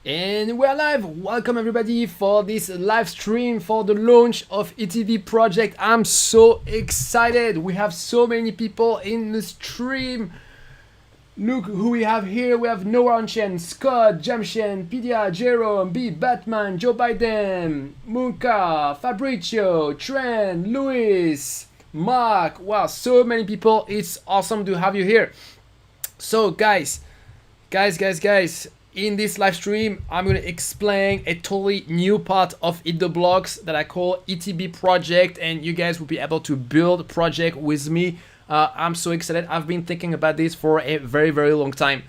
And we're live. Welcome everybody for this live stream for the launch of ETB project. I'm so excited. We have so many people in the stream. Look who we have here. We have Noranshen, Scott, Jamshen, Pedia, Jerome, B, Batman, Joe Biden, Munka, Fabricio, Trent, Luis, Mark. Wow, so many people. It's awesome to have you here. So guys, in this live stream, I'm going to explain a totally new part of EatTheBlocks that I call ETB project, and you guys will be able to build a project with me. I'm so excited. I've been thinking about this for a very, very long time.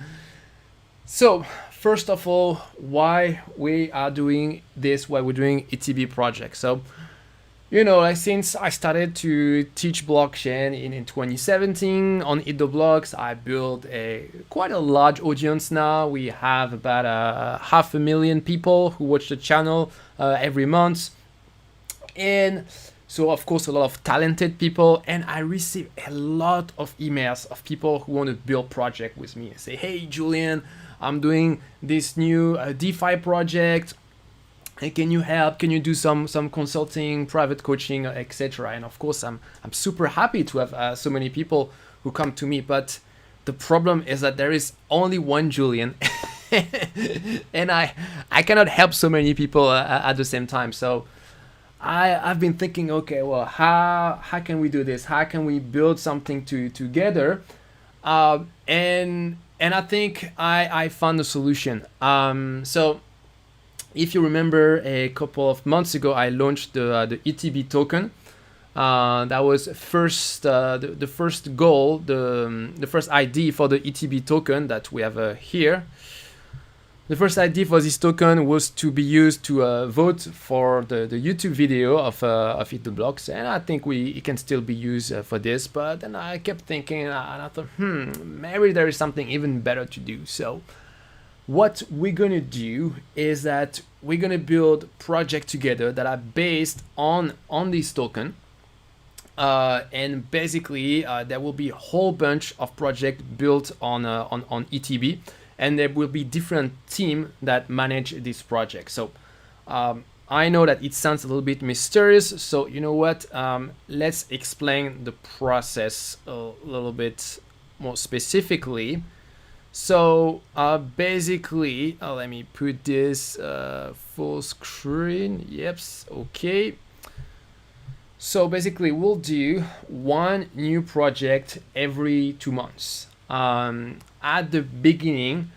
So first of all, why we are doing this, why we're doing ETB project. So, you know, since I started to teach blockchain in 2017 on EatTheBlocks, I built quite a large audience now. We have about 500,000 people who watch the channel every month. And so, of course, a lot of talented people. And I receive a lot of emails of people who want to build project with me and say, hey, Julian, I'm doing this new DeFi project. Hey, can you help? Can you do some consulting, private coaching, etc.? And of course, I'm super happy to have so many people who come to me. But the problem is that there is only one Julian, and I cannot help so many people at the same time. So I've been thinking, okay, well, how can we do this? How can we build something together? And I think I found a solution. So. If you remember, a couple of months ago, I launched the ETB token. That was the first goal, the first ID for the ETB token that we have here. The first ID for this token was to be used to vote for the YouTube video of EatTheBlocks, and I think it can still be used for this. But then I kept thinking, and I thought, maybe there is something even better to do. So what we're gonna do is that we're gonna build projects together that are based on this token, and basically there will be a whole bunch of projects built on ETB, and there will be different teams that manage this project. So I know that it sounds a little bit mysterious, so you know what? Let's explain the process a little bit more specifically. So basically, let me put this full screen. Yep, okay. So basically, we'll do one new project every 2 months. At the beginning,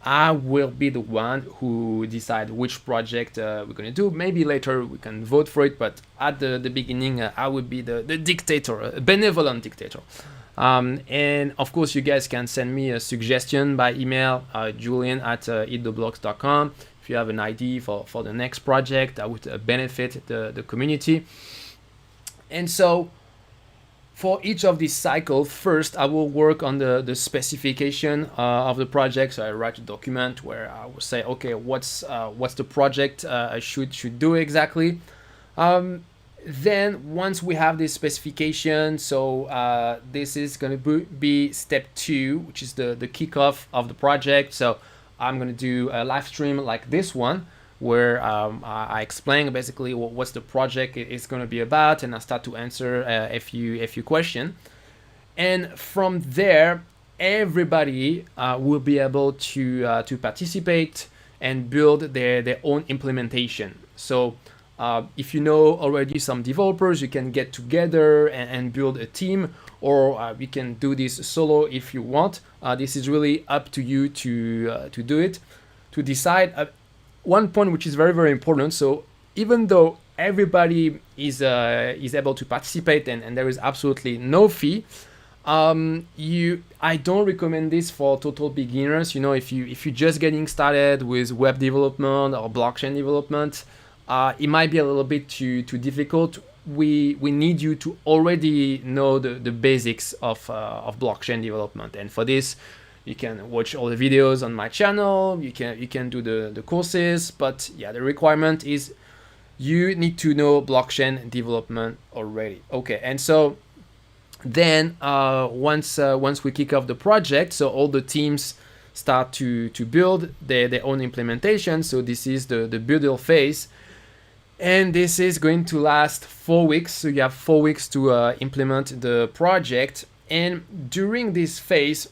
I will be the one who decide which project we're gonna do. Maybe later we can vote for it, but at the beginning, I would be the dictator, a benevolent dictator. And of course, you guys can send me a suggestion by email, julian@eattheblocks.com. If you have an idea for the next project that would benefit the community. And so for each of these cycles, first I will work on the specification of the project. So I write a document where I will say, okay, what's the project I should do exactly. Then once we have this specification, so this is going to be step 2, which is the kickoff of the project. So I'm going to do a live stream like this one, where I explain basically what's the project is going to be about, and I start to answer a few questions. And from there, everybody will be able to participate and build their own implementation. So if you know already some developers, you can get together and build a team, or we can do this solo if you want. This is really up to you to do it, to decide. One point which is very, very important. So even though everybody is able to participate and there is absolutely no fee, I don't recommend this for total beginners. You know, if you're just getting started with web development or blockchain development, it might be a little bit too difficult. We need you to already know the basics of blockchain development, and for this, you can watch all the videos on my channel. You can do the courses, but yeah, the requirement is you need to know blockchain development already. Okay, and so then once we kick off the project, so all the teams start to build their own implementation. So this is the build phase. And this is going to last 4 weeks. So you have 4 weeks to implement the project. And during this phase,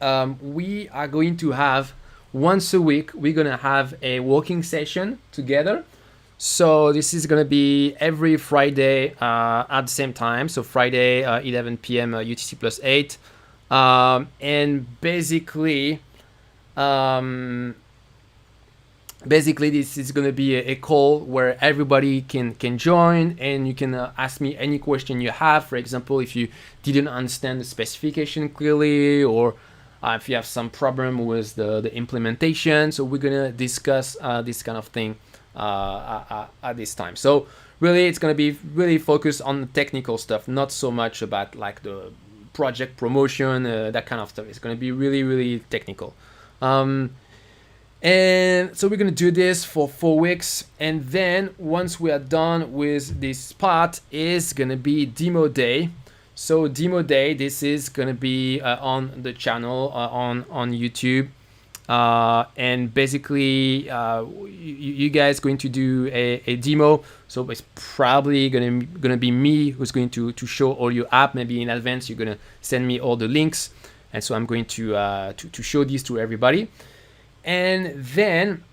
we are going to have once a week, we're going to have a working session together. So this is going to be every Friday at the same time. So Friday, 11 p.m. UTC plus 8. And basically, this is going to be a call where everybody can join, and you can ask me any question you have. For example, if you didn't understand the specification clearly, or if you have some problem with the implementation. So we're going to discuss this kind of thing at this time. So really, it's going to be really focused on the technical stuff, not so much about like the project promotion, that kind of stuff. It's going to be really, really technical. And so we're going to do this for 4 weeks. And then once we are done with this part, is going to be demo day. So demo day, this is going to be on the channel on YouTube. And basically, you guys going to do a demo. So it's probably gonna be me who's going to show all your app. Maybe in advance, you're gonna send me all the links, and so I'm going to show these to everybody. And then,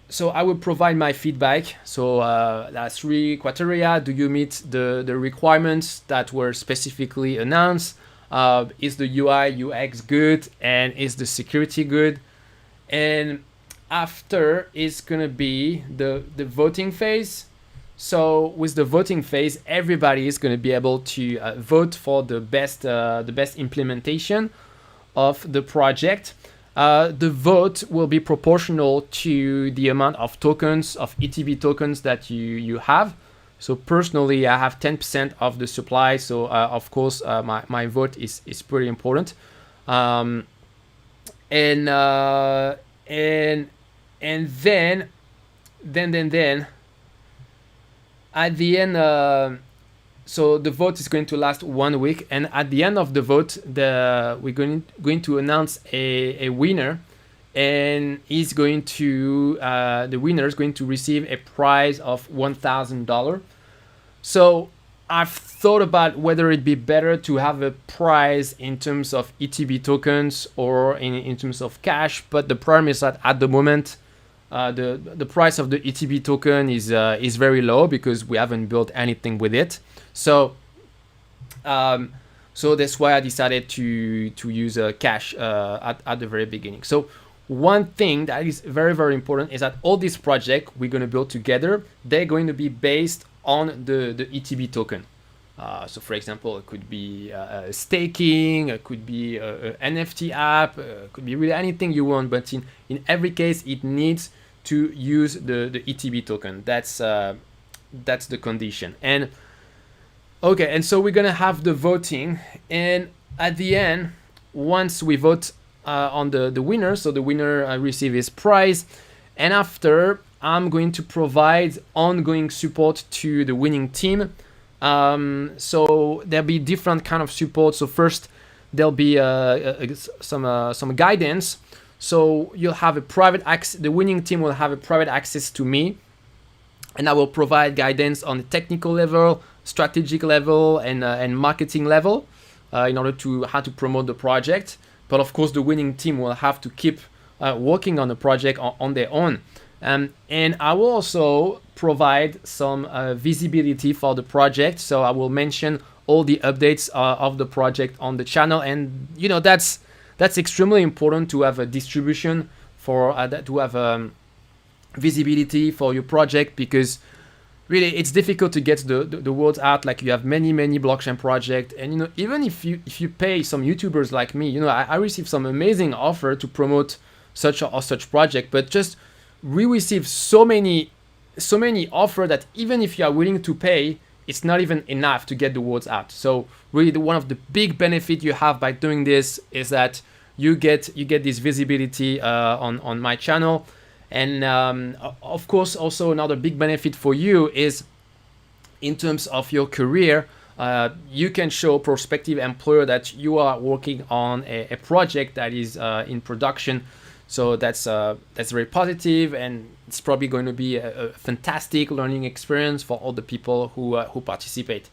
so I will provide my feedback. So that's 3 criteria. Do you meet the requirements that were specifically announced? Is the UI UX good, and is the security good? And after is gonna be the voting phase. So with the voting phase, everybody is gonna be able to vote for the best implementation of the project. The vote will be proportional to the amount of tokens, of ETB tokens that you have. So personally, I have 10% of the supply. So of course, my vote is pretty important. And then at the end, so the vote is going to last 1 week, and at the end of the vote, we're going to announce a winner, and he's going to the winner is going to receive a prize of $1,000. So I've thought about whether it'd be better to have a prize in terms of ETB tokens or in terms of cash, but the problem is that at the moment, the price of the ETB token is very low because we haven't built anything with it. So that's why I decided to use cash at the very beginning. So one thing that is very, very important is that all these projects we're going to build together, they're going to be based on the ETB token. So for example, it could be staking, it could be a NFT app, it could be really anything you want, but in every case, it needs to use the ETB token. That's the condition. And okay, and so we're gonna have the voting, and at the end, once we vote on the winner, so the winner receives his prize, and after I'm going to provide ongoing support to the winning team. So there'll be different kind of support. So first there'll be some guidance. So you'll have a private access. The winning team will have a private access to me, and I will provide guidance on the technical level, strategic level, and marketing level in order to how to promote the project. But of course, the winning team will have to keep working on the project on their own. And I will also provide some visibility for the project. So I will mention all the updates of the project on the channel, and that's extremely important to have a distribution for to have visibility for your project, because really it's difficult to get the word out. Like, you have many blockchain projects, and even if you pay some YouTubers like me, I receive some amazing offer to promote such project, but just we receive so many offer that even if you are willing to pay, it's not even enough to get the words out. So really, one of the big benefit you have by doing this is that you get this visibility on my channel. And of course, also another big benefit for you is in terms of your career. you can show prospective employer that you are working on a project that is in production. So that's very positive, and it's probably going to be a fantastic learning experience for all the people who participate.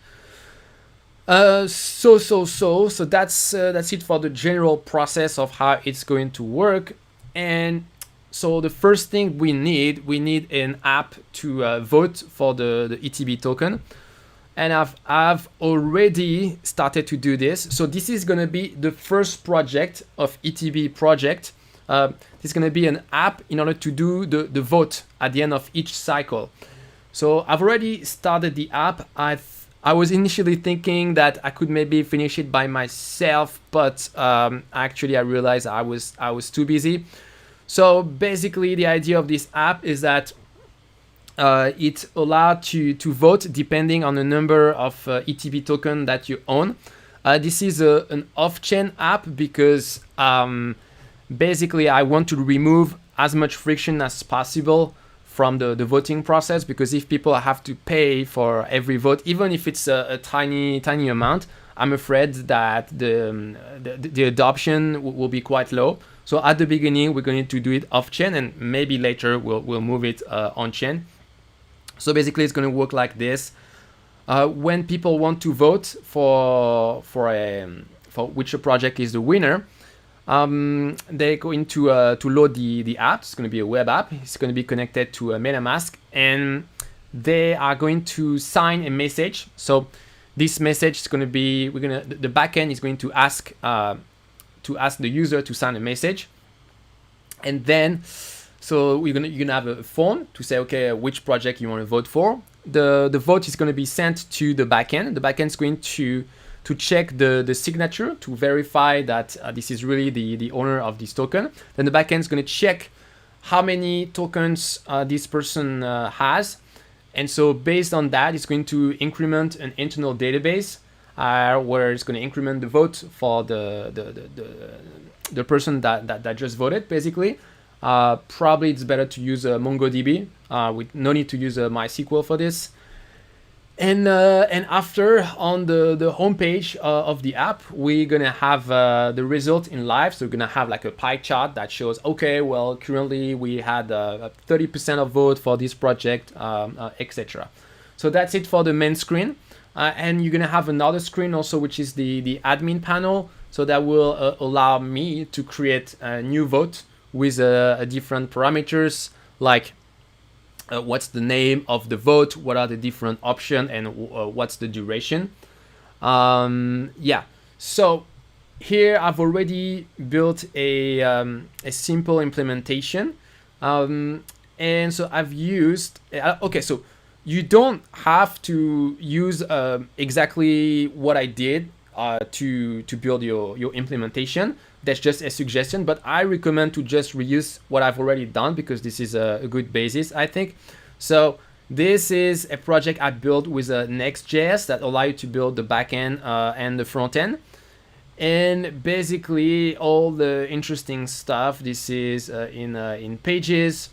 So that's it for the general process of how it's going to work. And so the first thing we need an app to vote for the ETB token. And I've already started to do this. So this is going to be the first project of ETB project. This is going to be an app in order to do the vote at the end of each cycle. So I've already started the app. I was initially thinking that I could maybe finish it by myself, but actually I realized I was too busy. So basically the idea of this app is that it allows you to vote depending on the number of ETB token that you own. This is an off-chain app because basically I want to remove as much friction as possible from the voting process, because if people have to pay for every vote, even if it's a tiny amount, I'm afraid that the adoption will be quite low. So at the beginning we're going to do it off-chain, and maybe later we'll move it on-chain. So basically it's going to work like this. When people want to vote for which project is the winner, they're going to load the app. It's going to be a web app. It's going to be connected to a MetaMask, and they are going to sign a message. So this message is going to be, the backend is going to ask the user to sign a message, and then so you're gonna have a form to say, okay, which project you want to vote for. The vote is going to be sent to the backend. The backend is going to check the signature to verify that this is really the owner of this token. Then the backend is going to check how many tokens this person has, and so based on that, it's going to increment an internal database where it's going to increment the vote for the person that just voted, basically. Probably it's better to use MongoDB with no need to use MySQL for this. And after, on the homepage of the app, we're gonna have the result in live. So we're gonna have like a pie chart that shows, okay, well, currently we had 30% of vote for this project, etc. So that's it for the main screen. And you're gonna have another screen also, which is the admin panel. So that will allow me to create a new vote with different parameters, like what's the name of the vote, what are the different options, and what's the duration. Yeah, so here I've already built a simple implementation, and so I've used okay, so you don't have to use exactly what I did to build your implementation. That's just a suggestion, but I recommend to just reuse what I've already done, because this is a good basis, I think. So this is a project I built with Next.js that allow you to build the backend and the front end. And basically all the interesting stuff, this is in Pages.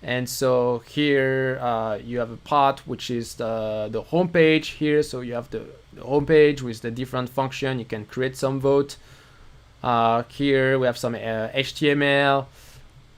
And so here you have a part which is the homepage here. So you have the homepage with the different function. You can create some vote. Here we have some HTML,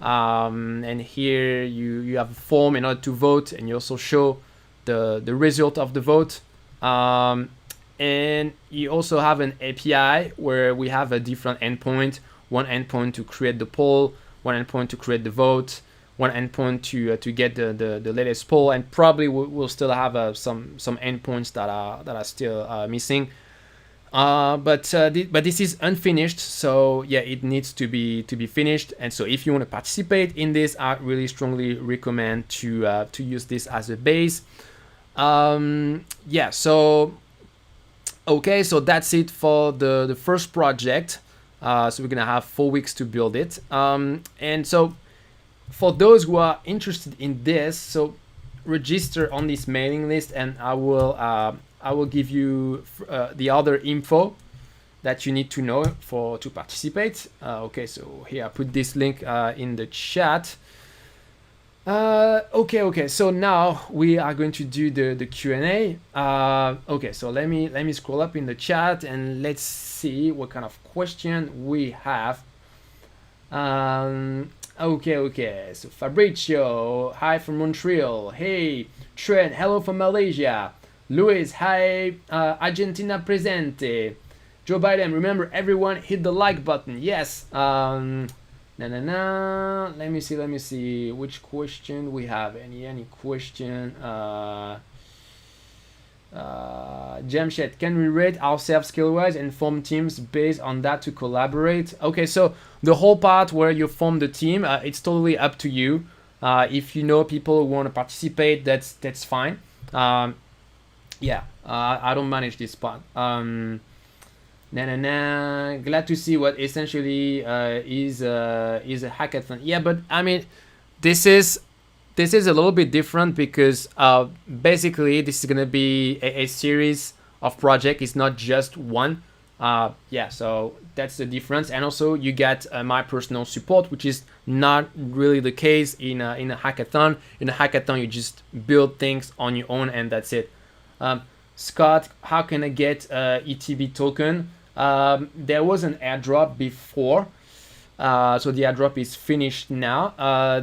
and here you have a form in order to vote, and you also show the result of the vote. And you also have an API where we have a different endpoint, one endpoint to create the poll, one endpoint to create the vote, one endpoint to get the latest poll, and probably we'll still have some endpoints that are still missing. But this is unfinished, so yeah, it needs to be finished. And so if you want to participate in this, I really strongly recommend to use this as a base. Yeah, so okay, so that's it for the first project. So we're gonna have 4 weeks to build it. And so for those who are interested in this, so register on this mailing list, and I will give you the other info that you need to know to participate. Okay, so here I put this link in the chat. Okay. So now we are going to do the Q&A. Okay, so let me scroll up in the chat and let's see what kind of question we have. Okay. So Fabrizio, hi from Montreal. Hey, Trent, hello from Malaysia. Luis, hi, Argentina presente. Joe Biden, remember everyone hit the like button. Yes. Let me see. Which question we have? Any question? Jamshed, can we rate ourselves skill wise and form teams based on that to collaborate? Okay, so the whole part where you form the team, it's totally up to you. If you know people who want to participate, that's fine. Yeah, I don't manage this part. Glad to see what essentially is a hackathon. Yeah, but I mean, this is a little bit different because basically this is gonna be a series of project. It's not just one. Yeah, so that's the difference. And also you get my personal support, which is not really the case in a hackathon. In a hackathon, you just build things on your own and that's it. Scott, how can I get ETB token? There was an airdrop before, so the airdrop is finished now. I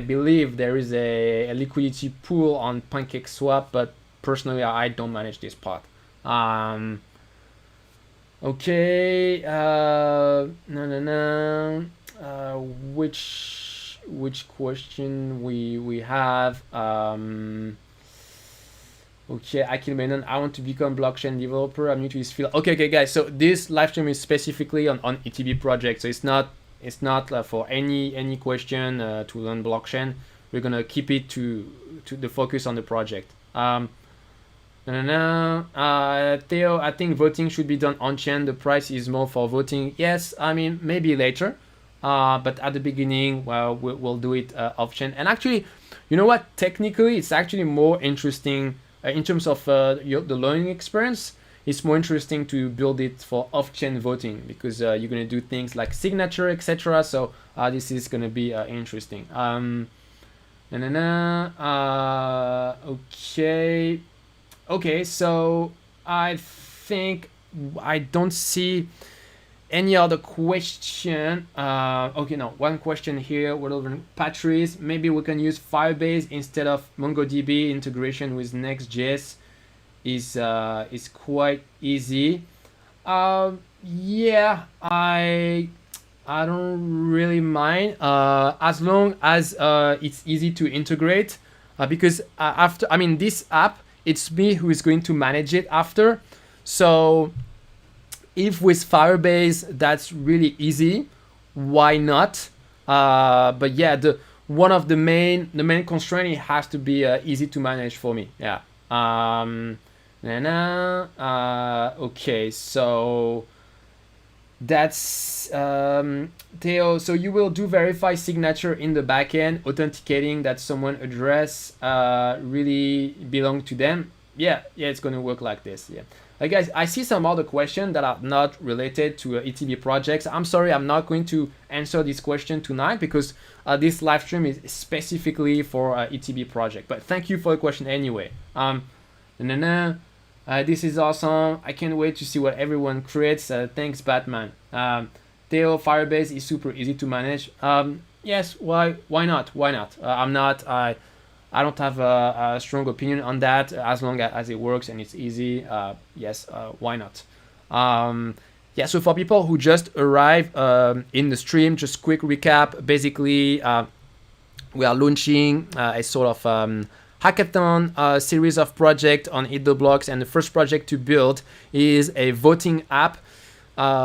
believe there is a liquidity pool on PancakeSwap, but personally I don't manage this part. Okay, no. Which question we have? Okay, Akil Menon, I want to become blockchain developer. I'm new to this field. Okay, guys. So this live stream is specifically on ETB project. So it's not for any question to learn blockchain. We're gonna keep it to the focus on the project. Theo, I think voting should be done on chain. The price is more for voting. Yes, I mean maybe later, but at the beginning, well, we'll do it off chain. And actually, you know what? Technically, it's actually more interesting. In terms of the learning experience, it's more interesting to build it for off-chain voting because you're going to do things like signature, etc. So this is going to be interesting. Okay, so I think I don't see any other question? Okay, no, one question here. What over Patrice? Maybe we can use Firebase instead of MongoDB. Integration with Next.js is quite easy. Yeah, I don't really mind as long as it's easy to integrate. Because after, I mean, this app, it's me who is going to manage it after. So if with Firebase that's really easy, why not? But yeah, one of the main constraint, it has to be easy to manage for me. Yeah. Okay, so that's Theo. So you will do verify signature in the backend, authenticating that someone address really belong to them. Yeah, it's gonna work like this. Yeah. Guys, I see some other questions that are not related to ETB projects. I'm sorry, I'm not going to answer this question tonight because this live stream is specifically for ETB project. But thank you for the question anyway. This is awesome. I can't wait to see what everyone creates. Thanks, Batman. Theo, Firebase is super easy to manage. Yes, why not? I don't have a strong opinion on that as long as it works and it's easy. Yes, why not? Yeah, so for people who just arrived in the stream, just quick recap. Basically, we are launching a sort of hackathon series of projects on EatTheBlocks, and the first project to build is a voting app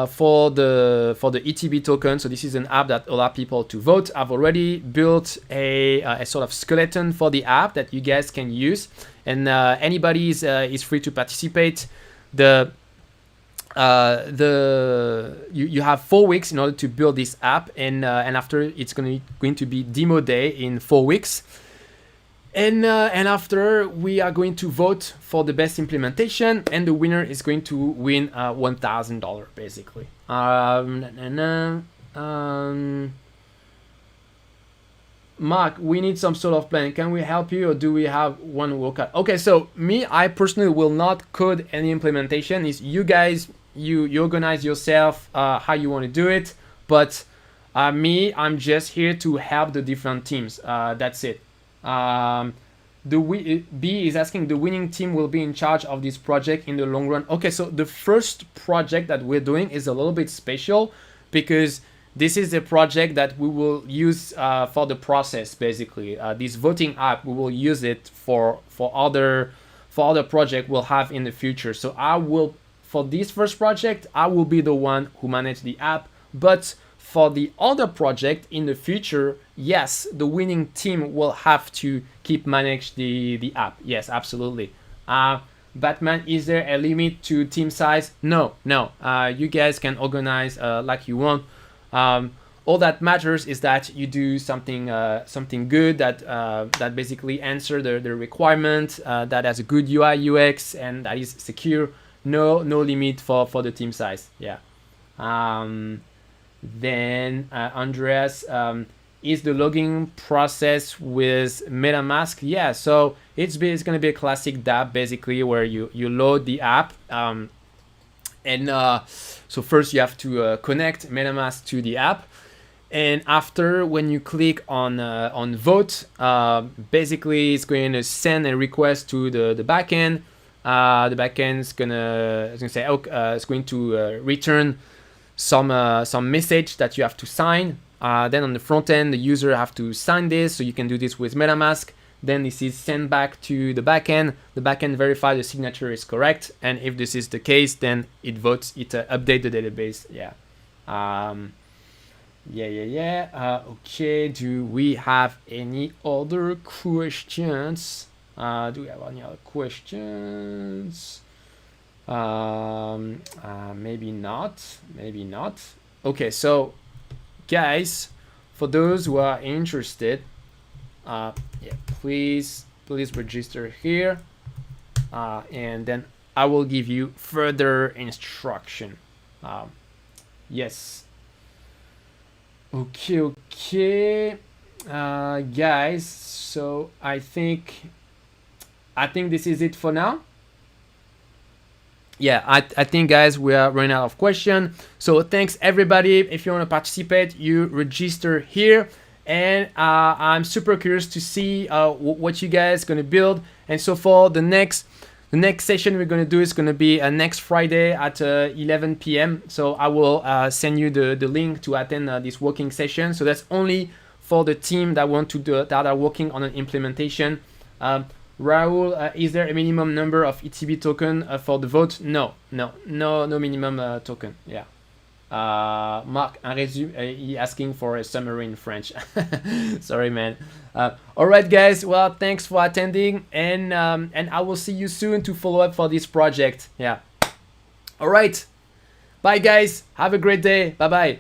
for the ETB token. So this is an app that allows people to vote. I've already built a sort of skeleton for the app that you guys can use, and anybody is free to participate. You have 4 weeks in order to build this app, and after it's going to be demo day in 4 weeks. And after, we are going to vote for the best implementation, and the winner is going to win $1,000 basically. Mark, we need some sort of plan. Can we help you, or do we have one workout? Okay, so me, I personally will not code any implementation. Is you guys, you organize yourself how you want to do it. But me, I'm just here to help the different teams. That's it. B is asking, the winning team will be in charge of this project in the long run. Okay, so the first project that we're doing is a little bit special because this is a project that we will use for the process. Basically, this voting app, we will use it for other project we'll have in the future. So I will, for this first project, I will be the one who manage the app. But for the other project in the future, yes, the winning team will have to keep manage the app. Yes, absolutely. Batman, is there a limit to team size? No. You guys can organize like you want. All that matters is that you do something good that basically answer the requirement, that has a good UI UX and that is secure. No limit for the team size. Yeah. Then Andreas, is the logging process with MetaMask? Yeah, so it's going to be a classic dApp basically where you load the app, and so first you have to connect MetaMask to the app, and after when you click on vote, basically it's going to send a request to the backend. The backend is gonna say, it's going to return some message that you have to sign. Then on the front end, the user have to sign this, so you can do this with MetaMask. Then this is sent back to the backend. The backend verify the signature is correct, and if this is the case, then it votes. It update the database. Yeah. Okay. Do we have any other questions? Do we have any other questions? Maybe not. Okay, so guys, for those who are interested, please register here, and then I will give you further instruction. Yes. Okay. Guys, so I think this is it for now. Yeah, I think, guys, we are running out of questions. So thanks, everybody. If you want to participate, you register here. And I'm super curious to see what you guys going to build. And so for the next session we're going to do is going to be next Friday at 11 p.m. So I will send you the link to attend this working session. So that's only for the team that want to do, that are working on an implementation. Raul, is there a minimum number of ETB token for the vote? No minimum token. Yeah. Mark, un résumé, he asking for a summary in French. Sorry, man. All right, guys. Well, thanks for attending, and I will see you soon to follow up for this project. Yeah. All right. Bye, guys. Have a great day. Bye bye.